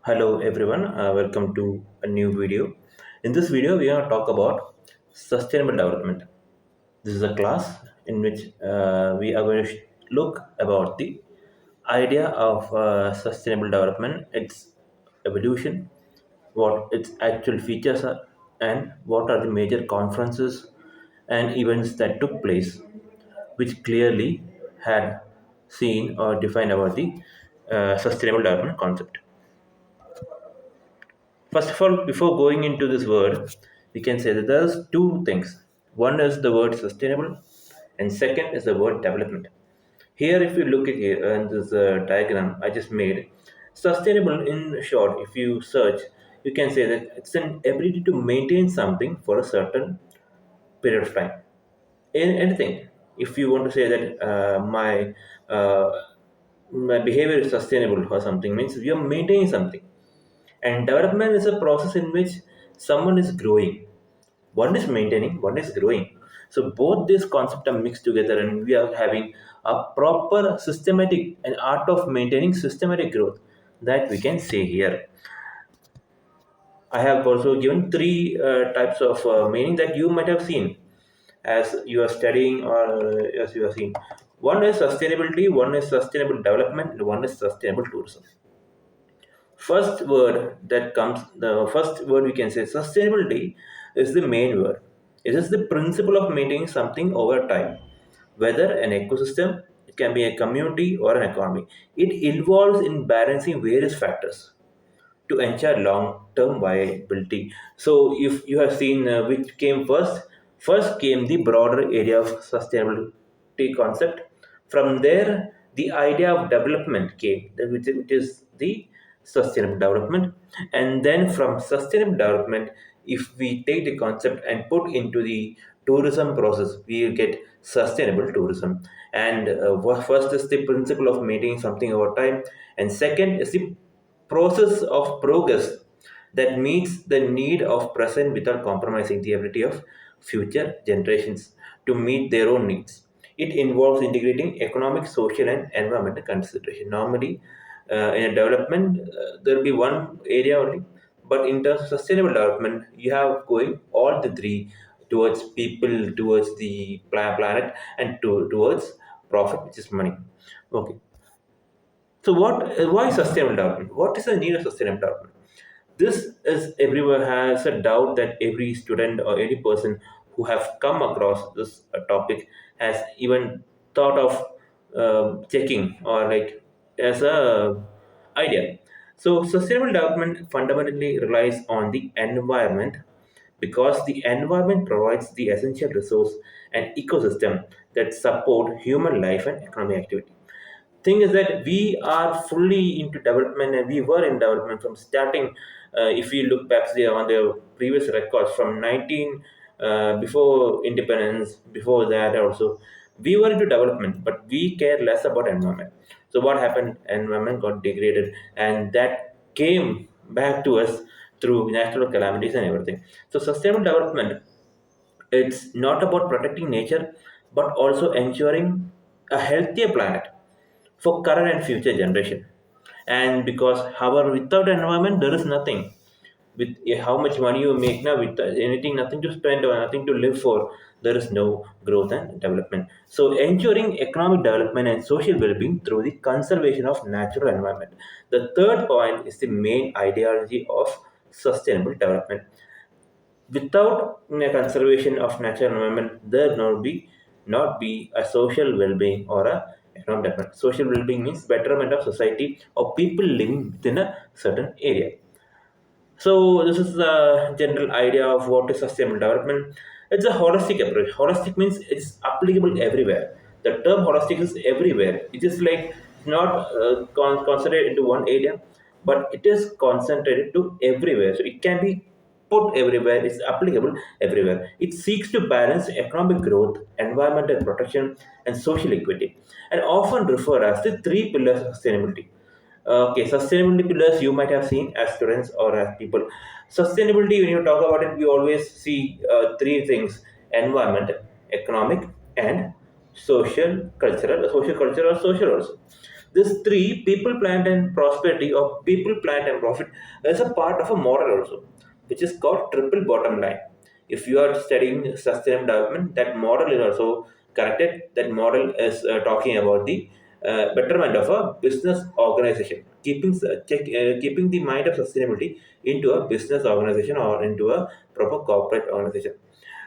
Hello everyone, welcome to a new video. In this video, we are going to talk about sustainable development. This is a class in which we are going to look about the idea of sustainable development, its evolution, what its actual features are, and what are the major conferences and events that took place, which clearly had seen or defined about the sustainable development concept. First of all, before going into this word, we can say that there's two things. One is the word sustainable, and second is the word development. Here, if you look at here in this diagram I just made, sustainable in short, if you search, you can say that it's an ability to maintain something for a certain period of time. In anything, if you want to say that uh, my behavior is sustainable or something, means we are maintaining something, and development is a process in which someone is growing. One is maintaining, one is growing. So both these concepts are mixed together, and we are having a proper systematic an art of maintaining systematic growth that we can say here. I have also given three types of meaning that you might have seen as you are studying or as you are seeing. One is sustainability, one is sustainable development, and one is sustainable tourism. The first word we can say sustainability is the main word. It is the principle of maintaining something over time, whether an ecosystem, it can be a community or an economy. It involves in balancing various factors to ensure long-term viability. So, if you have seen which came first, first came the broader area of sustainability concept. From there, the idea of development came, which is the sustainable development. And then from sustainable development, if we take the concept and put into the tourism process, we will get sustainable tourism. And first is the principle of maintaining something over time, and second is the process of progress that meets the need of present without compromising the ability of future generations to meet their own needs. It involves integrating economic, social, and environmental consideration. Normally, in a development, there will be one area only, but in terms of sustainable development, you have going all the three towards people, towards the planet, and towards profit, which is money. Okay, so why sustainable development? What is the need of sustainable development? This is everyone has a doubt that every student or any person who have come across this topic has even thought of checking or like as a idea. So sustainable development fundamentally relies on the environment because the environment provides the essential resource and ecosystem that support human life and economic activity. Thing is that we are fully into development, and we were in development from starting. If you look back there on the previous records from 19 before independence, before that also, we were into development, but we care less about environment. So what happened? Environment got degraded, and that came back to us through natural calamities and everything. So sustainable development, it's not about protecting nature, but also ensuring a healthier planet for current and future generation. And because however without environment there is nothing. With how much money you make now, with anything, nothing to spend or nothing to live for, there is no growth and development. So ensuring economic development and social well-being through the conservation of natural environment. The third point is the main ideology of sustainable development. Without a conservation of natural environment, there not be a social well-being or a economic development. Social well-being means betterment of society or people living within a certain area. So this is the general idea of what is sustainable development. It's a holistic approach. Holistic means it's applicable everywhere. The term holistic is everywhere. It is like not concentrated into one area, but it is concentrated to everywhere. So it can be put everywhere. It's applicable everywhere. It seeks to balance economic growth, environmental protection, and social equity, and often referred as the three pillars of sustainability. Okay, sustainability pillars you might have seen as students or as people. Sustainability, when you talk about it, we always see three things: environment, economic, and social, cultural, or social also. This three, people, plant, and prosperity, or people, plant, and profit, is a part of a model also, which is called triple bottom line. If you are studying sustainable development, that model is also corrected. That model is talking about the betterment of a business organization, keeping the mind of sustainability into a business organization or into a proper corporate organization.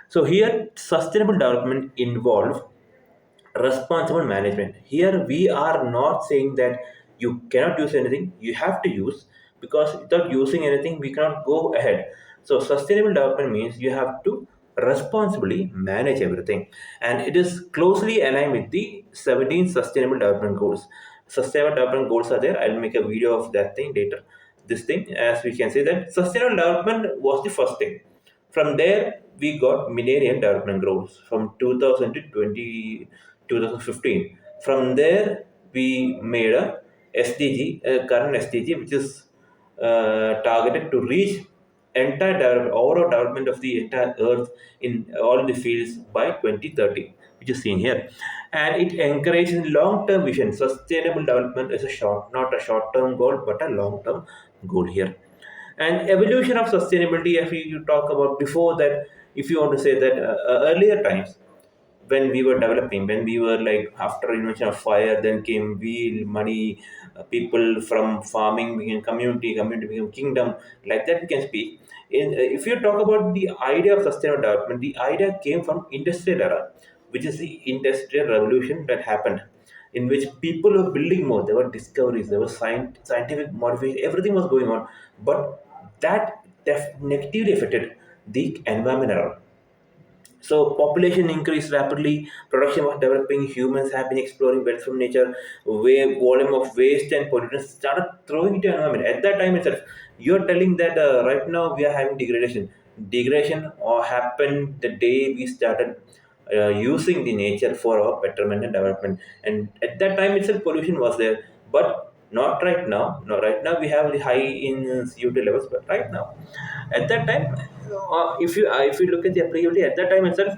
So here, sustainable development involves responsible management. Here we are not saying that you cannot use anything, you have to use, because without using anything we cannot go ahead. So sustainable development means you have to responsibly manage everything, and it is closely aligned with the 17 sustainable development goals. Sustainable development goals are there. I'll make a video of that thing later. This thing, as we can say, that sustainable development was the first thing. From there, we got Millennium Development Goals from 2000 to 2015. From there, we made a SDG, a current SDG, which is targeted to reach overall development of the entire Earth in all the fields by 2030, which is seen here. And it encourages long-term vision. Sustainable development is not a short-term goal, but a long-term goal here. And evolution of sustainability, if you talk about before that, if you want to say that earlier times, when we were developing, when we were like after invention of fire, then came wheel, money, people from farming became community, community became kingdom, like that we can speak. If you talk about the idea of sustainable development, the idea came from industrial era, which is the industrial revolution that happened, in which people were building more. There were discoveries, there was scientific modification, everything was going on, but that negatively affected the environment around. So population increased rapidly, production was developing, humans have been exploring wealth from nature, volume of waste and pollutants started throwing into environment. At that time itself, you're telling that right now we are having degradation. Degradation happened the day we started using the nature for our betterment and development. And at that time itself, pollution was there, but not right now. No, right now we have the high in CO2 levels, but right now, at that time, if you look at the applicability at that time itself,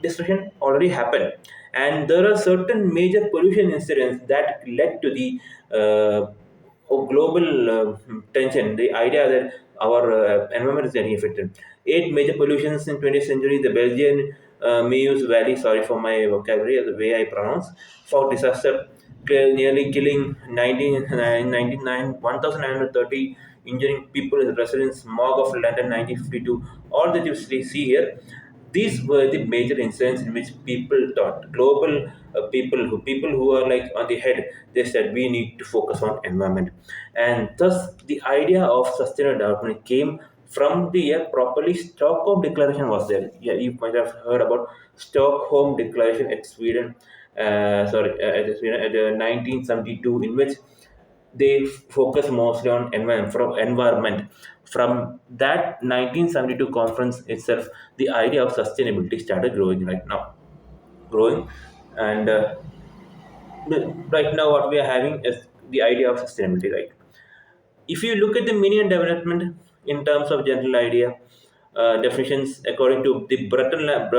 destruction already happened, and there are certain major pollution incidents that led to the global tension. The idea that our environment is getting affected. Eight major pollutions in 20th century. The Belgian Meuse Valley, sorry for my vocabulary, the way I pronounce, fog disaster, nearly killing 1,930, injuring people in residents, smog of London 1952. All that you see here, these were the major incidents in which people thought, global people who are like on the head, they said we need to focus on environment. And thus the idea of sustainable development came from the properly Stockholm Declaration was there. Yeah, you might have heard about Stockholm Declaration at Sweden. At Sweden at 1972, in which they focus mostly on environment. From that 1972 conference itself, the idea of sustainability started growing right now. Growing, and right now what we are having is the idea of sustainability, right? If you look at the meaning and development in terms of general idea, definitions according to the Brundtland,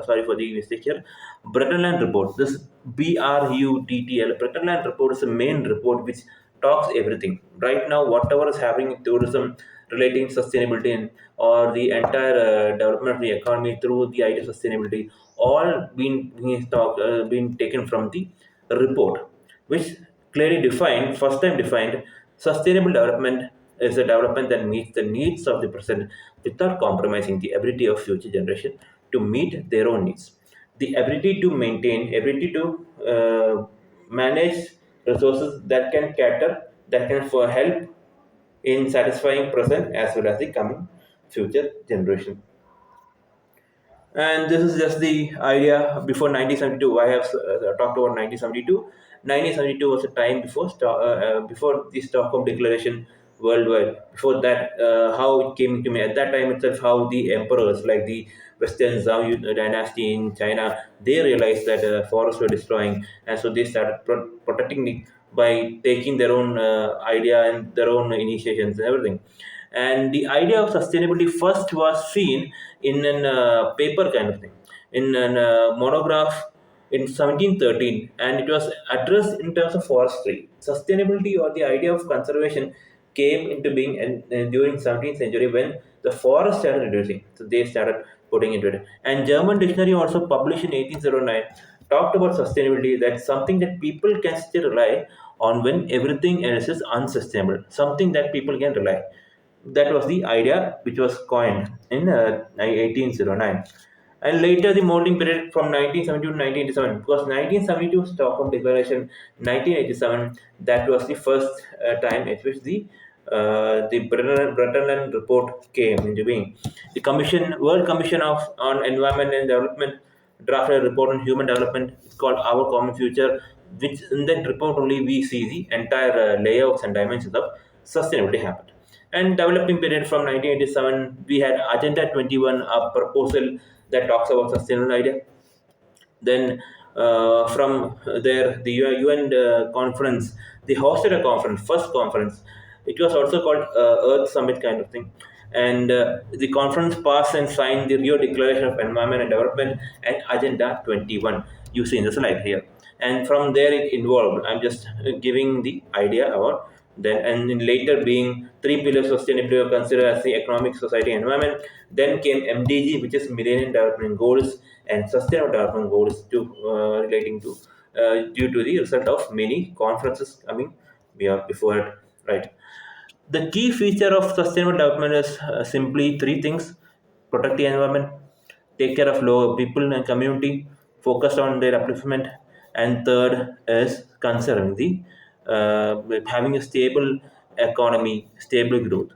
sorry for the mistake here, Brundtland report. This BRUTTL Brundtland report is the main report which talks everything. Right now, whatever is happening in tourism relating sustainability or the entire development of the economy through the idea of sustainability, all been taken from the report, which clearly defined, first time defined, sustainable development is a development that meets the needs of the present without compromising the ability of future generation to meet their own needs. The ability to maintain, ability to manage resources that can cater, that can for help in satisfying present as well as the coming future generation. And this is just the idea before 1972. I have talked about 1972. 1972 was a time before the Stockholm Declaration worldwide. Before that, how it came to me at that time itself, how the emperors like the Western Zhou dynasty in China, they realized that forests were destroying, and so they started protecting it by taking their own idea and their own initiations and everything. And the idea of sustainability first was seen in a paper kind of thing, in a monograph in 1713, and it was addressed in terms of forestry. Sustainability or the idea of conservation came into being during 17th century when the forest started reducing. So they started putting into it. And German dictionary also published in 1809 talked about sustainability. That's something that people can still rely on when everything else is unsustainable. Something that people can rely. That was the idea which was coined in 1809. And later the molding period from 1972 to 1987, because 1972 Stockholm Declaration, 1987, that was the first time at which the Bretton report came into being. The Commission, World Commission of on Environment and Development, drafted a report on human development. It's called Our Common Future, which in that report only we see the entire layouts and dimensions of sustainability happened. And developing period from 1987, we had Agenda 21, a proposal that talks about sustainable idea. Then from there, the UN conference, they hosted a conference, first conference. It was also called Earth Summit kind of thing. And the conference passed and signed the Rio Declaration of Environment and Development and Agenda 21. You see in the slide here. And from there, it involved. I'm just giving the idea about then, and in later being three pillars of sustainability were considered as the economic, society, and environment. Then came MDG, which is Millennium Development Goals and Sustainable Development Goals, to relating to due to the result of many conferences coming before it. Right. The key feature of sustainable development is simply three things: protect the environment, take care of low people and community, focus on their upliftment, and third is conserving the having a stable economy, stable growth.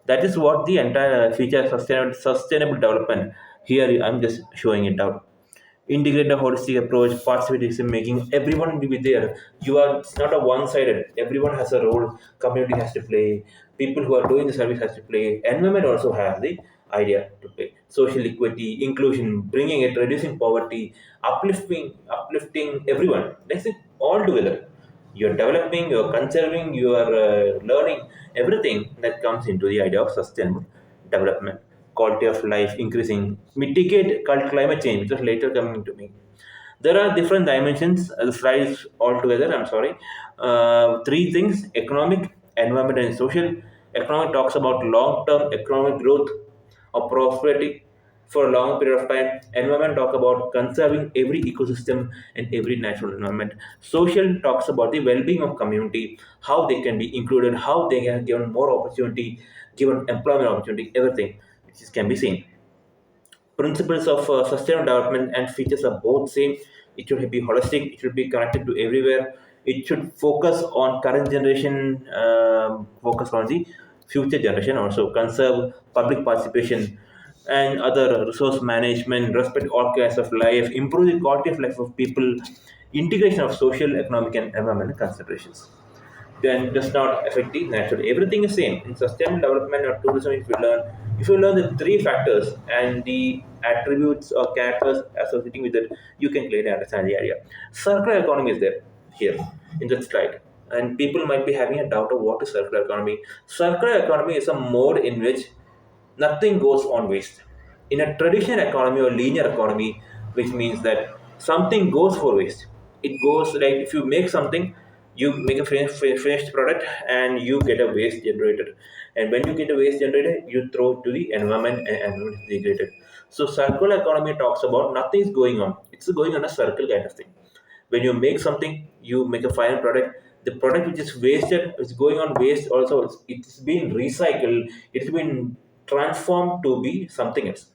That is what the entire feature of sustainable development. Here I'm just showing it out. Integrate a holistic approach, participation making, everyone will be there. You are, it's not a one-sided. Everyone has a role. Community has to play. People who are doing the service has to play. Environment also has the idea to play. Social equity, inclusion, bringing it, reducing poverty, uplifting everyone. That's it all together. You're developing, you're conserving, you are learning everything that comes into the idea of sustainable development. Quality of life increasing, mitigate climate change, which was later coming to me. There are different dimensions. The slides altogether, I'm sorry. Three things: economic, environment, and social. Economic talks about long term economic growth or prosperity for a long period of time. Environment talk about conserving every ecosystem and every natural environment. Social talks about the well-being of community, how they can be included, how they are given more opportunity, given employment opportunity, everything which can be seen. Principles of sustainable development and features are both same. It should be holistic, it should be connected to everywhere. It should focus on current generation, focus on the future generation, also conserve public participation and other resource management, respect all kinds of life, improve the quality of life of people, integration of social, economic, and environmental considerations. Then does not affect the natural. Everything is same in sustainable development or tourism. If you learn the three factors and the attributes or characters associating with it, you can clearly understand the idea. Circular economy is there here in that slide, and people might be having a doubt of what is circular economy. Circular economy is a mode in which nothing goes on waste. In a traditional economy or linear economy, which means that something goes for waste. It goes like if you make something, you make a finished product and you get a waste generated. And when you get a waste generated, you throw it to the environment and environment is degraded. So circular economy talks about nothing is going on. It's going on a circle kind of thing. When you make something, you make a final product. The product which is wasted is going on waste also. It's been recycled. It's been transformed to be something else.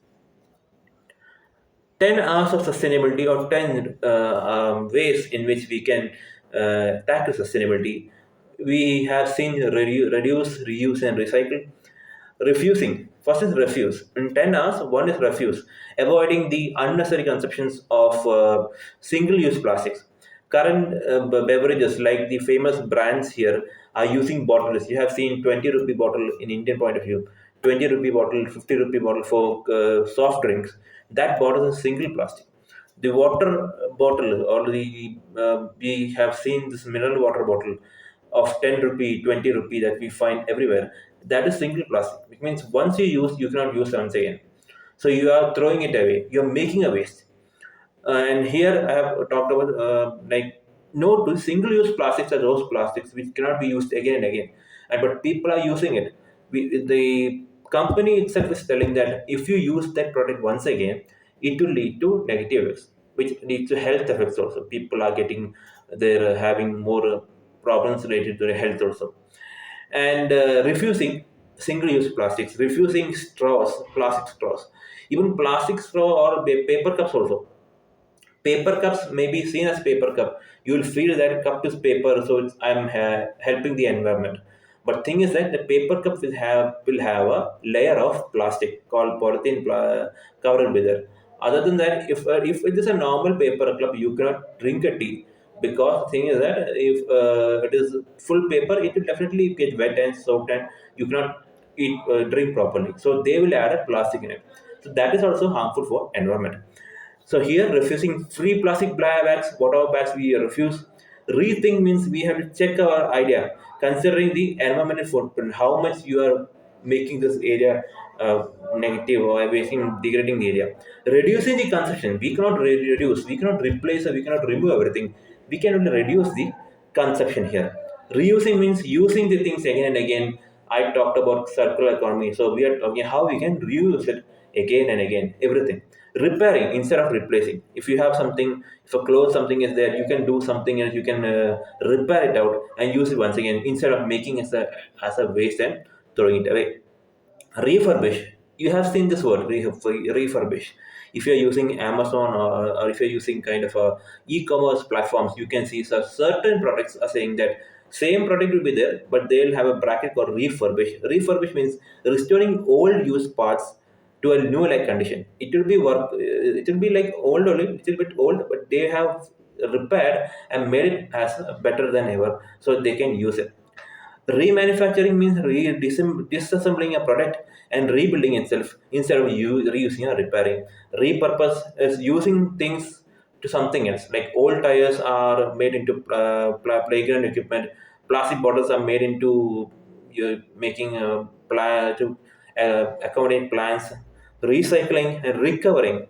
10 hours of sustainability or 10 ways in which we can tackle sustainability. We have seen reduce, reuse, and recycle. Refusing. First is refuse. In 10 hours, one is refuse. Avoiding the unnecessary consumptions of single use plastics. Current beverages like the famous brands here are using bottles. You have seen 20 rupee bottle in Indian point of view, 20 rupee bottle, 50 rupee bottle for soft drinks. That bottle is single plastic. The water bottle or the we have seen this mineral water bottle of 10 rupee, 20 rupee that we find everywhere. That is single plastic, which means once you use, you cannot use once again. So you are throwing it away. You're making a waste. And here I have talked about like no to single-use plastics are those plastics which cannot be used again and again, and but people are using it. The company itself is telling that if you use that product once again, it will lead to negative effects, which leads to health effects also. People are getting they're having more problems related to their health also. And refusing single-use plastics, refusing straws, plastic straws, even plastic straw or paper cups also. Paper cups may be seen as paper cup, you will feel that cup is paper, so I'm helping the environment. But thing is that the paper cup will have a layer of plastic called polythene covered with it. Other than that, if it is a normal paper cup, you cannot drink a tea, because the thing is that if it is full paper, it will definitely get wet and soaked, and you cannot drink properly, so they will add a plastic in it. So that is also harmful for environment. So here, refusing free plastic bags, whatever bags we refuse. Rethink means we have to check our idea, considering the environmental footprint, how much you are making this area negative or wasting, degrading the area. Reducing the consumption, we cannot reduce, we cannot replace, or we cannot remove everything. We can only reduce the consumption here. Reusing means using the things again and again. I talked about circular economy, so we are talking how we can reuse it again and again, everything. Repairing instead of replacing. If you have something, if a clothes something is there, you can do something else, you can repair it out and use it once again, instead of making as a waste and throwing it away. Refurbish, you have seen this word, refurbish. If you're using Amazon, or if you're using kind of a e-commerce platforms, you can see certain products are saying that same product will be there, but they'll have a bracket called refurbish. Refurbish means restoring old used parts to a new like condition. It will be work. It will be like old, only little bit old, but they have repaired and made it as better than ever, so they can use it. Remanufacturing means disassembling a product and rebuilding itself instead of reusing or repairing. Repurpose is using things to something else. Like old tires are made into playground equipment. Plastic bottles are made into making to accommodate plants. Recycling and recovering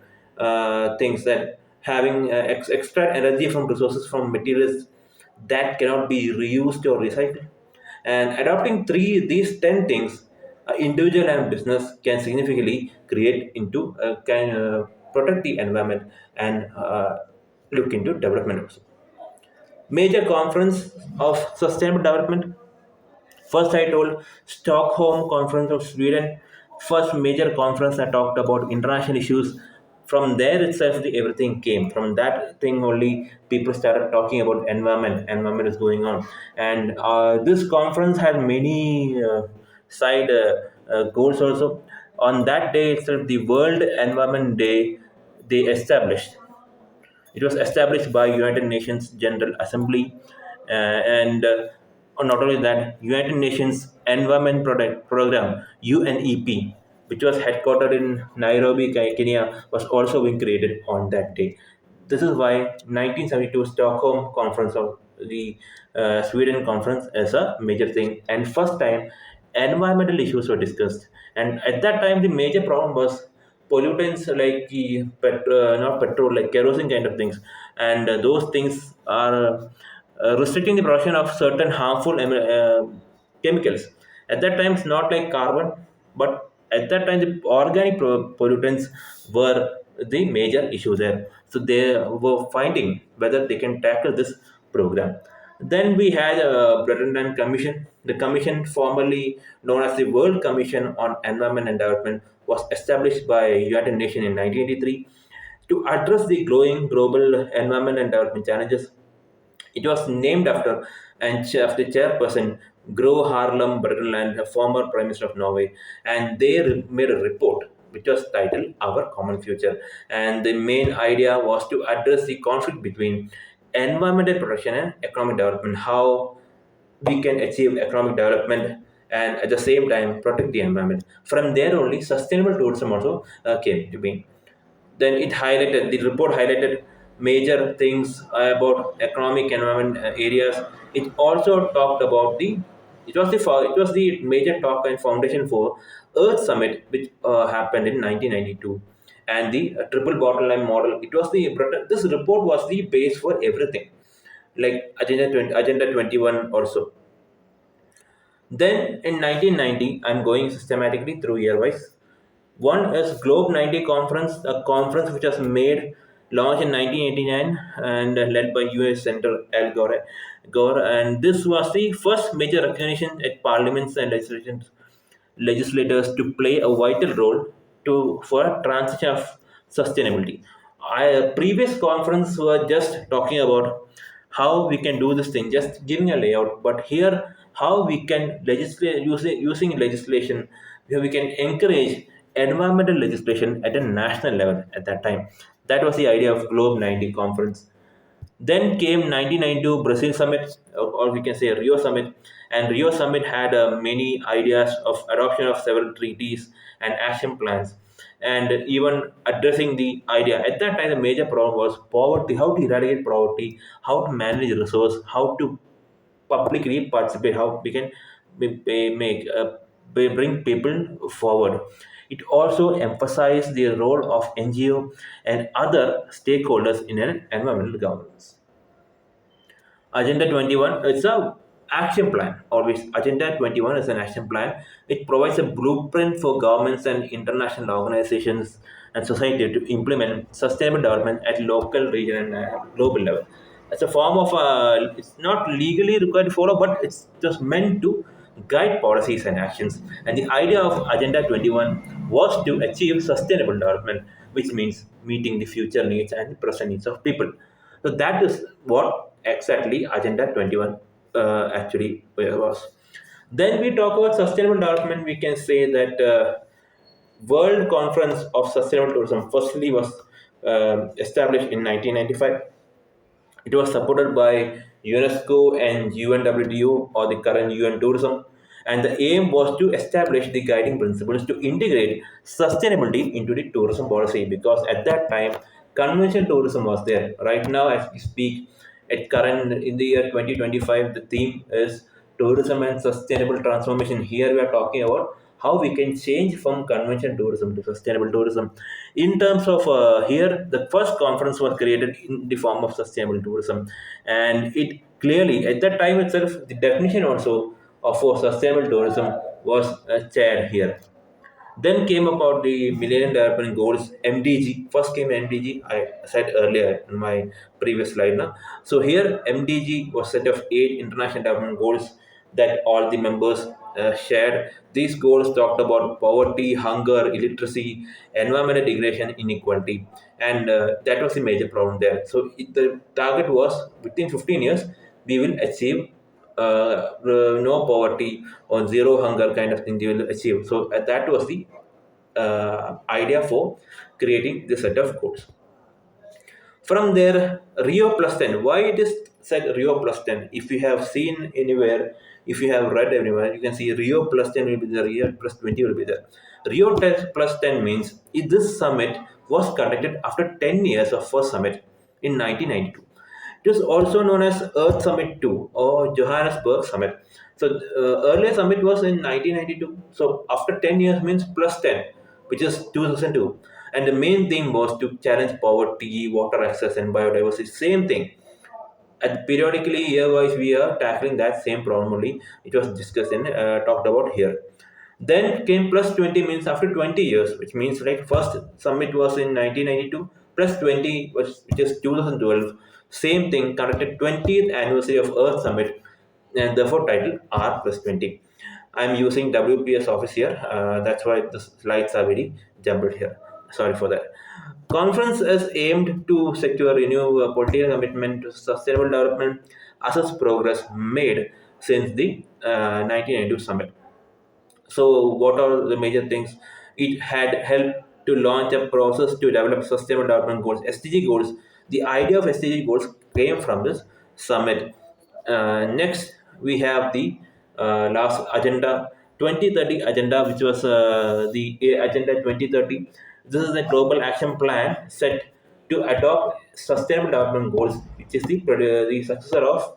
things, that having extract energy from resources from materials that cannot be reused or recycled. And adopting these 10 things, individual and business can significantly create into can protect the environment and look into development also. Major conference of sustainable development. First, I told Stockholm Conference of Sweden, first major conference that talked about international issues. From there itself, everything came. From that thing only, people started talking about environment. Environment is going on, and this conference had many side goals also. On that day itself, the World Environment Day, they established. It was established by United Nations General Assembly, and not only that, United Nations Environment Program (UNEP), which was headquartered in Nairobi, Kenya, was also being created on that day. This is why 1972 Stockholm Conference of the Sweden Conference is a major thing, and first time environmental issues were discussed. And at that time, the major problem was pollutants like not petrol, like kerosene kind of things, and those things are restricting the production of certain harmful chemicals. At that time, it's not like carbon, but at that time, the organic pollutants were the major issue there. So they were finding whether they can tackle this program. Then we had a Bretton Commission. The commission, formerly known as the World Commission on Environment and Development, was established by United Nations in 1983 to address the growing global environment and development challenges. It was named after the chairperson Gro Harlem Brundtland, a former Prime Minister of Norway, and they made a report which was titled "Our Common Future." And the main idea was to address the conflict between environmental protection and economic development. How we can achieve economic development and at the same time protect the environment. From there only, sustainable tourism also came to be. Then the report highlighted major things about economic environment areas. It also talked about it was the major talk and foundation for Earth Summit, which happened in 1992. and the triple bottom line model. It was the this report was the base for everything, like Agenda 21 also. Then in 1990, I'm going systematically through year-wise. One is Globe 90 conference, a conference which was launched in 1989 and led by US Senator Al Gore. And this was the first major recognition at parliaments and legislators to play a vital role for a transition of sustainability. Previous conference were just talking about how we can do this thing, just giving a layout. But here, how we can legislate using legislation, where we can encourage environmental legislation at a national level at that time. That was the idea of Globe 90 conference. Then came 1992 Brazil Summit, or we can say Rio Summit, and Rio Summit had many ideas of adoption of several treaties and action plans, and even addressing the idea. At that time, the major problem was poverty: how to eradicate poverty, how to manage resource, how to publicly participate, how we can make bring people forward. It also emphasized the role of NGO and other stakeholders in an environmental governance. Agenda 21 is a action plan. Always Agenda 21 is an action plan. It provides a blueprint for governments and international organizations and society to implement sustainable development at local, regional, and global level. It's a form of it's not legally required to follow, but it's just meant to guide policies and actions. And the idea of Agenda 21 was to achieve sustainable development, which means meeting the future needs and the present needs of people. So that is what exactly Agenda 21 actually was. Then we talk about sustainable development. We can say that World Conference of Sustainable Tourism firstly was established in 1995. It was supported by UNESCO and UNWTO, or the current UN Tourism, and the aim was to establish the guiding principles to integrate sustainability into the tourism policy, because at that time conventional tourism was there. Right now, as we speak, at current in the year 2025, the theme is tourism and sustainable transformation. Here we are talking about how we can change from conventional tourism to sustainable tourism. In terms of here, the first conference was created in the form of sustainable tourism, and it clearly at that time itself the definition also of for sustainable tourism was shared here. Then came about the Millennium Development Goals, MDG. First came MDG, I said earlier in my previous slide now. So here MDG was set of 8 international development goals that all the members shared. These goals talked about poverty, hunger, illiteracy, environmental degradation, inequality, and that was the major problem there. So the target was within 15 years we will achieve no poverty or zero hunger kind of thing they will achieve. So that was the idea for creating this set of goals. From there, Rio plus 10. Why it is said Rio plus 10? If you have seen anywhere, if you have read everywhere, you can see Rio plus 10 will be there, Rio plus 20 will be there. Rio plus 10 means this summit was conducted after 10 years of first summit in 1992. It is also known as Earth Summit 2 or Johannesburg Summit. So earlier summit was in 1992. So after 10 years means plus 10, which is 2002. And the main theme was to challenge poverty, water access, and biodiversity. Same thing. And periodically, year-wise, we are tackling that same problem only. It was discussed and talked about here. Then came plus 20 means after 20 years, which means like first summit was in 1992, plus 20 was which is 2012. Same thing, conducted 20th anniversary of Earth Summit, and therefore titled R plus 20. I'm using WPS Office here. That's why the slides are very jumbled here. Sorry for that. Conference is aimed to secure renew political commitment to sustainable development, assess progress made since the 1992 summit. So, what are the major things? It had helped to launch a process to develop sustainable development goals, SDG goals. The idea of SDG goals came from this summit. Next, we have the last agenda 2030 agenda, which was the agenda 2030. This is the global action plan set to adopt sustainable development goals, which is the successor of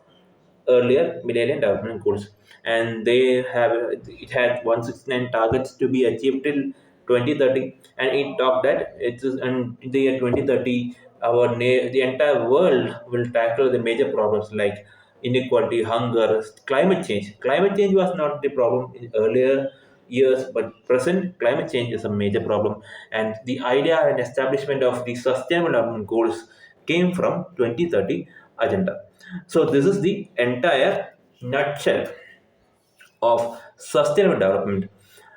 earlier Millennium Development Goals, and they have it had 169 targets to be achieved till 2030, and it talked that it is in the year 2030 the entire world will tackle the major problems like inequality, hunger, climate change. Climate change was not the problem in earlier years, but present climate change is a major problem. And the idea and establishment of the sustainable development goals came from 2030 agenda. So this is the entire nutshell of sustainable development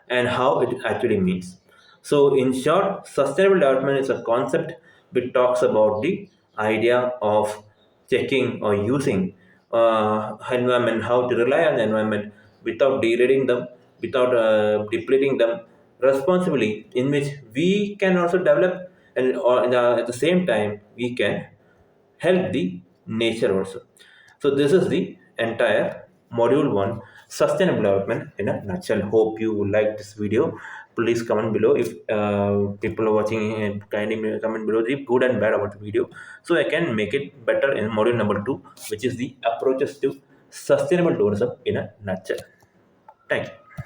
and how it actually means. So, in short, sustainable development is a concept which talks about the idea of checking or using environment, how to rely on the environment without degrading them, without depleting them responsibly, in which we can also develop, and or at the same time we can help the nature also. So this is the entire module 1 sustainable development in a nutshell. Hope you like this video. Please comment below if people are watching, kindly comment below the good and bad about the video, so I can make it better in module number 2, which is the approaches to sustainable tourism in a nutshell. Thank you.